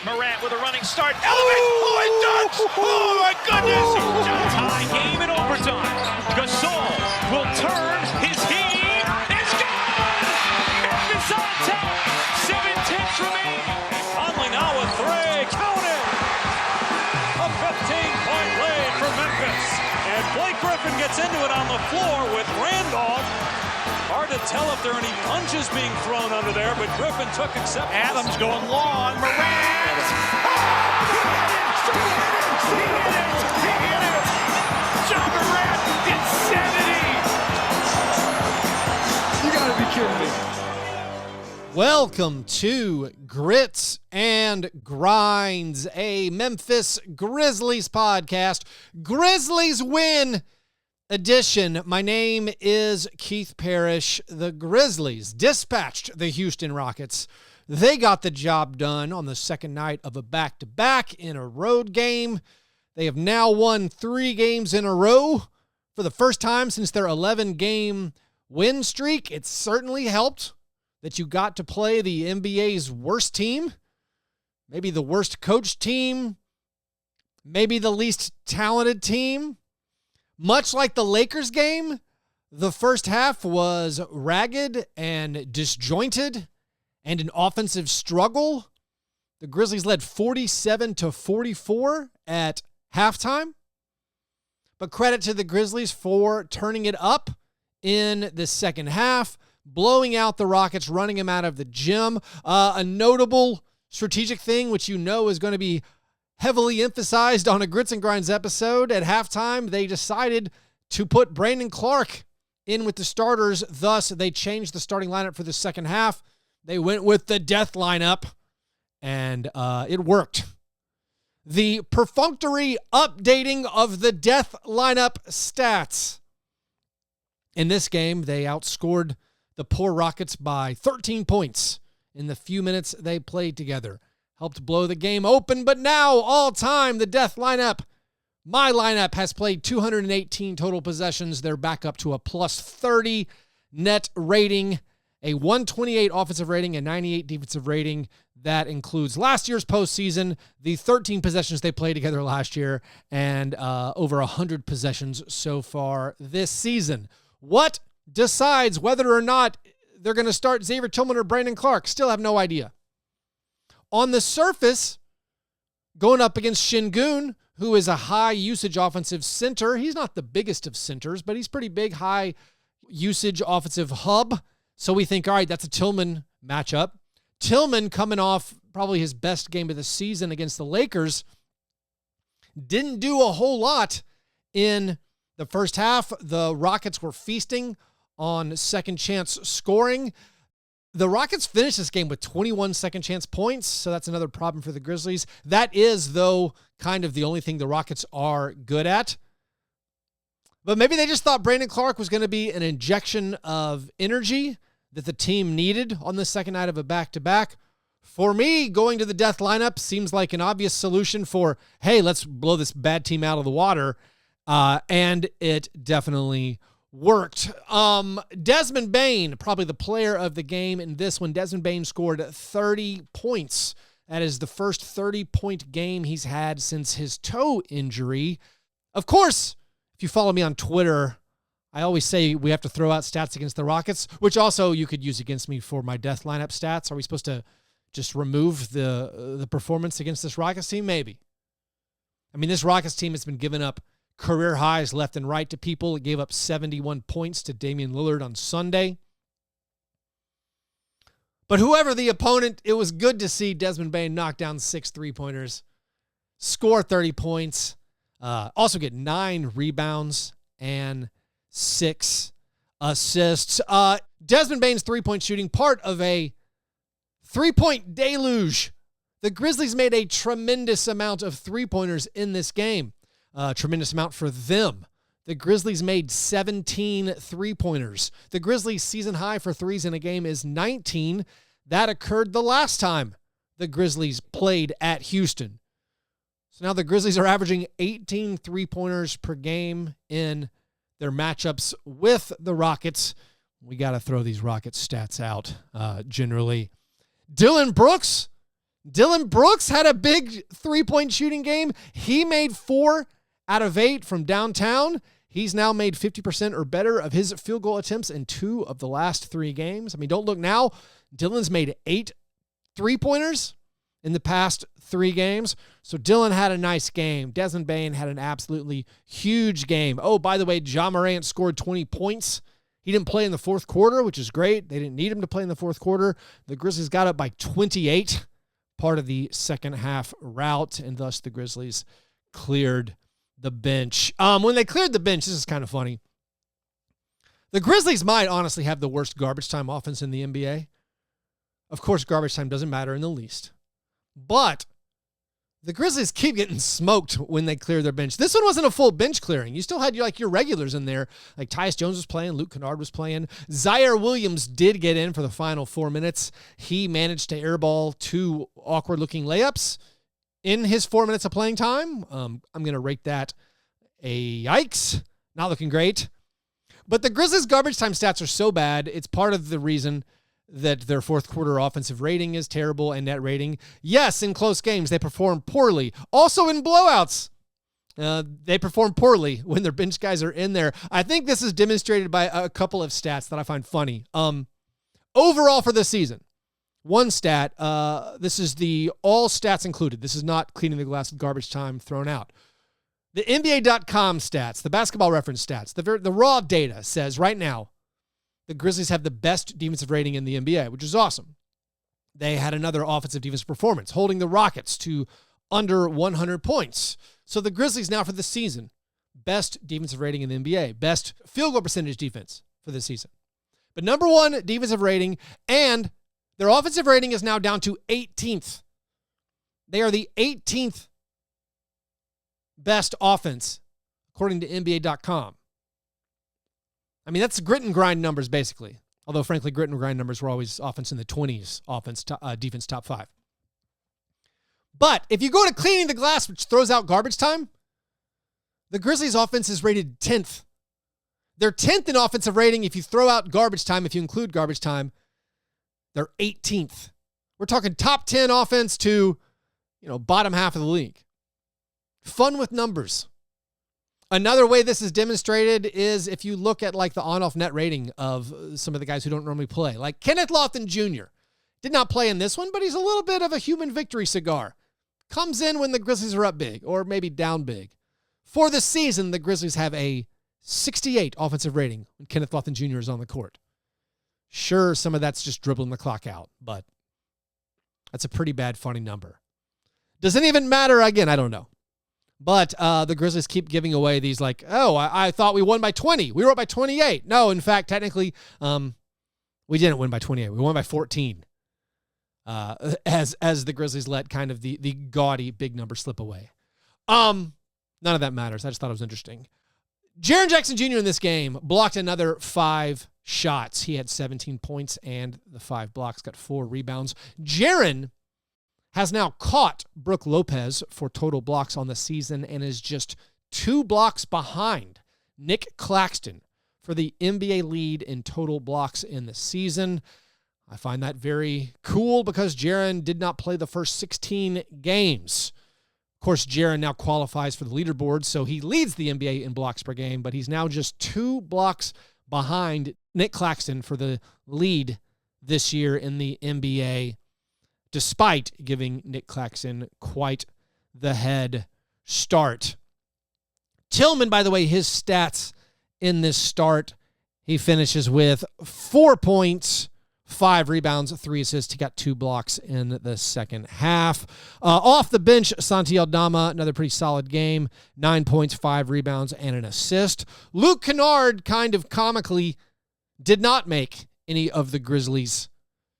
Morant with a running start. Elevates. Oh, it dunks. Oh, my goodness. Tie game in overtime. Gasol will turn his heat. It's gone. Memphis on top. 7-10 remaining. Conley now with three. Count it. A 15-point lead for Memphis. And Blake Griffin gets into it on the floor with Randolph. Hard to tell if there are any punches being thrown under there, but Griffin took acceptance. Adams going long. Morant. He hit it. Jamorant, insanity. You gotta be kidding me. Welcome to Grits and Grinds, a Memphis Grizzlies podcast. Grizzlies win edition. My name is Keith Parish. The Grizzlies dispatched the Houston Rockets. They got the job done on the second night of a back-to-back in a road game. They have now won 3 games in a row for the first time since their 11-game win streak. It certainly helped that you got to play the NBA's worst team, maybe the worst coached team, maybe the least talented team. Much like the Lakers game, the first half was ragged and disjointed and an offensive struggle. The Grizzlies led 47-44 at halftime. But credit to the Grizzlies for turning it up in the second half, blowing out the Rockets, running them out of the gym. A notable strategic thing, which you know is going to be heavily emphasized on a Grits and Grinds episode. At halftime, they decided to put Brandon Clark in with the starters. Thus, they changed the starting lineup for the second half. They went with the death lineup, and it worked. The perfunctory updating of the death lineup stats. In this game, they outscored the poor Rockets by 13 points in the few minutes they played together. Helped blow the game open, but now, all-time, the death lineup, my lineup, has played 218 total possessions. They're back up to a plus 30 net rating, a 128 offensive rating, a 98 defensive rating. That includes last year's postseason, the 13 possessions they played together last year, and over 100 possessions so far this season. What decides whether or not they're going to start Xavier Tillman or Brandon Clark? Still have no idea. On the surface, going up against Şengün, who is a high-usage offensive center. He's not the biggest of centers, but he's pretty big, high-usage offensive hub. So we think, all right, that's a Tillman matchup. Tillman, coming off probably his best game of the season against the Lakers, didn't do a whole lot in the first half. The Rockets were feasting on second-chance scoring. The Rockets finished this game with 21 second-chance points, so that's another problem for the Grizzlies. That is, though, kind of the only thing the Rockets are good at. But maybe they just thought Brandon Clark was going to be an injection of energy that the team needed on the second night of a back-to-back. For me, going to the death lineup seems like an obvious solution for, hey, let's blow this bad team out of the water, and it definitely worked. Desmond Bane, probably the player of the game in this one. Desmond Bane scored 30 points. That is the first 30-point game he's had since his toe injury. Of course, if you follow me on Twitter, I always say we have to throw out stats against the Rockets, which also you could use against me for my death lineup stats. Are we supposed to just remove the performance against this Rockets team? Maybe. I mean, this Rockets team has been giving up career highs left and right to people. It gave up 71 points to Damian Lillard on Sunday. But whoever the opponent, it was good to see Desmond Bane knock down 6 3-pointers, score 30 points, also get 9 rebounds and 6 assists. Desmond Bane's three-point shooting, part of a three-point deluge. The Grizzlies made a tremendous amount of three-pointers in this game. Tremendous amount for them. The Grizzlies made 17 three-pointers. The Grizzlies' season high for threes in a game is 19. That occurred the last time the Grizzlies played at Houston. So now the Grizzlies are averaging 18 three-pointers per game in their matchups with the Rockets. We got to throw these Rockets stats out generally. Dylan Brooks, Dylan Brooks had a big 3-point shooting game. He made 4 out of 8 from downtown. He's now made 50% or better of his field goal attempts in 2 of the last 3 games. I mean, don't look now. Dylan's made 8 3-pointers in the past 3 games. So Dylan had a nice game. Desmond Bane had an absolutely huge game. Oh, by the way, jamorant scored 20 points. He didn't play in the fourth quarter, which is great. They didn't need him to play in the fourth quarter. The Grizzlies got up by 28, part of the second half rout, and thus the Grizzlies cleared the bench. When they cleared the bench, this is kind of funny. The Grizzlies might honestly have the worst garbage time offense in the NBA. Of course, garbage time doesn't matter in the least. But the Grizzlies keep getting smoked when they clear their bench. This one wasn't a full bench clearing. You still had your regulars in there. Like Tyus Jones was playing, Luke Kennard was playing. Zaire Williams did get in for the final 4 minutes. He managed to airball 2 awkward-looking layups in his 4 minutes of playing time. I'm going to rate that a yikes. Not looking great. But the Grizzlies' garbage time stats are so bad, it's part of the reason that their fourth quarter offensive rating is terrible and net rating. Yes, in close games, they perform poorly. Also in blowouts, they perform poorly when their bench guys are in there. I think this is demonstrated by a couple of stats that I find funny. Overall for this season, one stat, this is the all stats included. This is not cleaning the glass with garbage time thrown out. The NBA.com stats, the basketball reference stats, the raw data says right now, the Grizzlies have the best defensive rating in the NBA, which is awesome. They had another offensive defensive performance, holding the Rockets to under 100 points. So the Grizzlies now for the season, best defensive rating in the NBA, best field goal percentage defense for the season. But number 1 defensive rating, and their offensive rating is now down to 18th. They are the 18th best offense, according to NBA.com. I mean, that's grit and grind numbers, basically. Although, frankly, grit and grind numbers were always offense in the 20s, defense top 5. But if you go to cleaning the glass, which throws out garbage time, the Grizzlies' offense is rated 10th. They're 10th in offensive rating if you throw out garbage time. If you include garbage time, they're 18th. We're talking top 10 offense to, bottom half of the league. Fun with numbers. Another way this is demonstrated is if you look at the on-off net rating of some of the guys who don't normally play. Like Kenneth Lofton Jr. Did not play in this one, but he's a little bit of a human victory cigar. Comes in when the Grizzlies are up big or maybe down big. For the season, the Grizzlies have a 68 offensive rating when Kenneth Lofton Jr. is on the court. Sure, some of that's just dribbling the clock out, but that's a pretty bad, funny number. Does any of it matter? Again, I don't know. But the Grizzlies keep giving away these I thought we won by 20. We were up by 28. No, in fact, technically, we didn't win by 28. We won by 14. As the Grizzlies let kind of the gaudy big number slip away. None of that matters. I just thought it was interesting. Jaren Jackson Jr. in this game blocked another 5 shots. He had 17 points and the 5 blocks, got 4 rebounds. Jaren has now caught Brook Lopez for total blocks on the season and is just 2 blocks behind Nick Claxton for the NBA lead in total blocks in the season. I find that very cool because Jaren did not play the first 16 games. Of course, Jaren now qualifies for the leaderboard, so he leads the NBA in blocks per game, but he's now just 2 blocks behind Nick Claxton for the lead this year in the NBA, despite giving Nick Claxton quite the head start. Tillman, by the way, his stats in this start, he finishes with 4 points, 5 rebounds, 3 assists. He got 2 blocks in the second half. Off the bench, Santialdama, another pretty solid game, 9 points, 5 rebounds, and an assist. Luke Kennard kind of comically did not make any of the Grizzlies'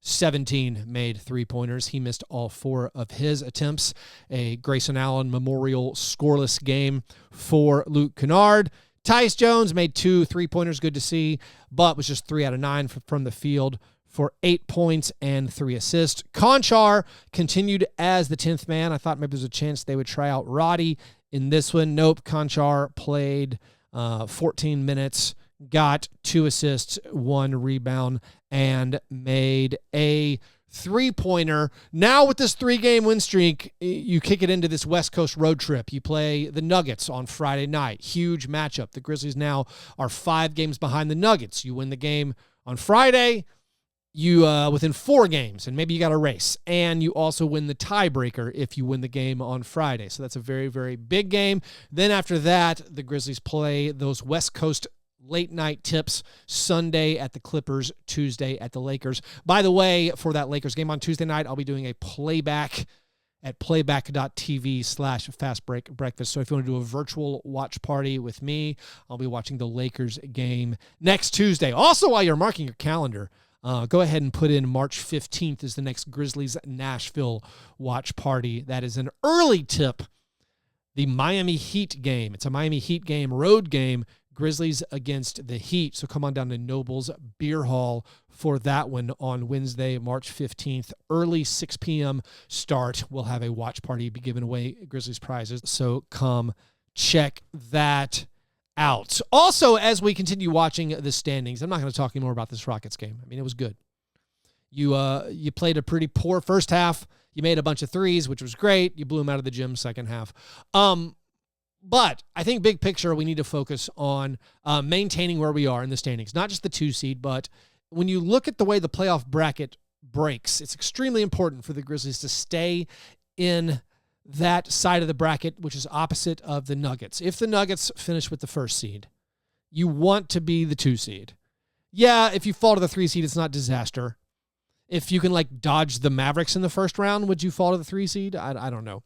17 made 3-pointers. He missed all 4 of his attempts. A Grayson Allen Memorial scoreless game for Luke Kennard. Tyus Jones made 2 3-pointers, good to see, but was just 3 out of 9 from the field for 8 points and 3 assists. Conchar continued as the 10th man. I thought maybe there was a chance they would try out Roddy in this one. Nope, Conchar played 14 minutes, got 2 assists, 1 rebound, and made a three-pointer. Now with this 3-game win streak, you kick it into this West Coast road trip. You play the Nuggets on Friday night. Huge matchup. The Grizzlies now are 5 games behind the Nuggets. You win the game on Friday, you within 4 games, and maybe you got a race. And you also win the tiebreaker if you win the game on Friday. So that's a very, very big game. Then after that, the Grizzlies play those West Coast late night tips Sunday at the Clippers, Tuesday at the Lakers. By the way, for that Lakers game on Tuesday night, I'll be doing a playback at playback.tv/fastbreakbreakfast. So if you want to do a virtual watch party with me, I'll be watching the Lakers game next Tuesday. Also, while you're marking your calendar, go ahead and put in March 15th is the next Grizzlies Nashville watch party. That is an early tip. The Miami Heat game. It's a Miami Heat game, road game, Grizzlies against the Heat. So come on down to Noble's Beer Hall for that one on Wednesday, March 15th. Early 6 p.m. start. We'll have a watch party, be giving away Grizzlies prizes. So come check that out. Also, as we continue watching the standings, I'm not going to talk anymore about this Rockets game. I mean, it was good. You played a pretty poor first half. You made a bunch of threes, which was great. You blew them out of the gym second half. But I think big picture, we need to focus on maintaining where we are in the standings, not just the 2 seed, but when you look at the way the playoff bracket breaks, it's extremely important for the Grizzlies to stay in that side of the bracket, which is opposite of the Nuggets. If the Nuggets finish with the 1st seed, you want to be the 2 seed. Yeah, if you fall to the 3 seed, it's not disaster. If you can dodge the Mavericks in the first round, would you fall to the 3 seed? I don't know.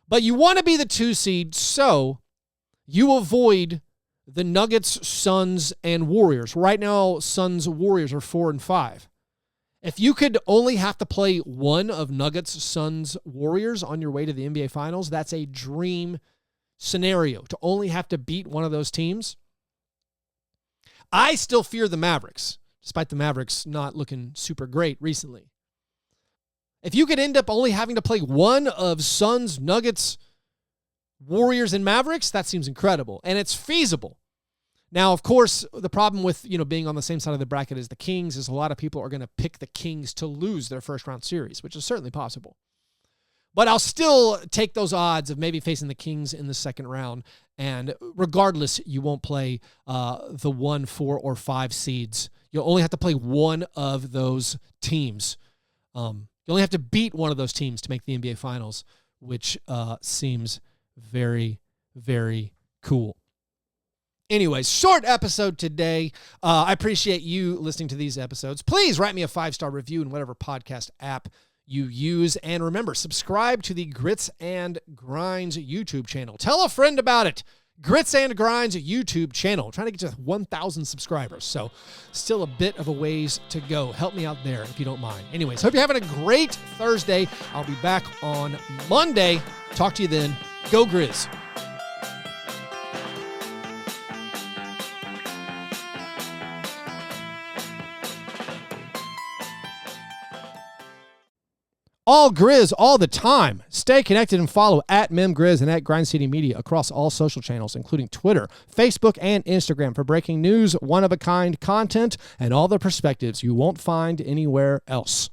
But you want to be the 2 seed so you avoid the Nuggets, Suns, and Warriors. Right now, Suns, Warriors are 4 and 5. If you could only have to play one of Nuggets, Suns, Warriors on your way to the NBA Finals, that's a dream scenario, to only have to beat one of those teams. I still fear the Mavericks, despite the Mavericks not looking super great recently. If you could end up only having to play one of Suns, Nuggets, Warriors, and Mavericks, that seems incredible, and it's feasible. Now, of course, the problem with being on the same side of the bracket as the Kings is a lot of people are going to pick the Kings to lose their first-round series, which is certainly possible. But I'll still take those odds of maybe facing the Kings in the second round, and regardless, you won't play the 1, 4, or 5 seeds. You'll only have to play one of those teams. You only have to beat one of those teams to make the NBA Finals, which seems very, very cool. Anyways, short episode today. I appreciate you listening to these episodes. Please write me a 5-star review in whatever podcast app you use. And remember, subscribe to the Grits and Grinds YouTube channel. Tell a friend about it. Grits and Grinds YouTube channel. I'm trying to get to 1,000 subscribers. So still a bit of a ways to go. Help me out there if you don't mind. Anyways, hope you're having a great Thursday. I'll be back on Monday. Talk to you then. Go Grizz. All Grizz all the time. Stay connected and follow at MemGrizz and at Grind City Media across all social channels, including Twitter, Facebook, and Instagram for breaking news, one-of-a-kind content, and all the perspectives you won't find anywhere else.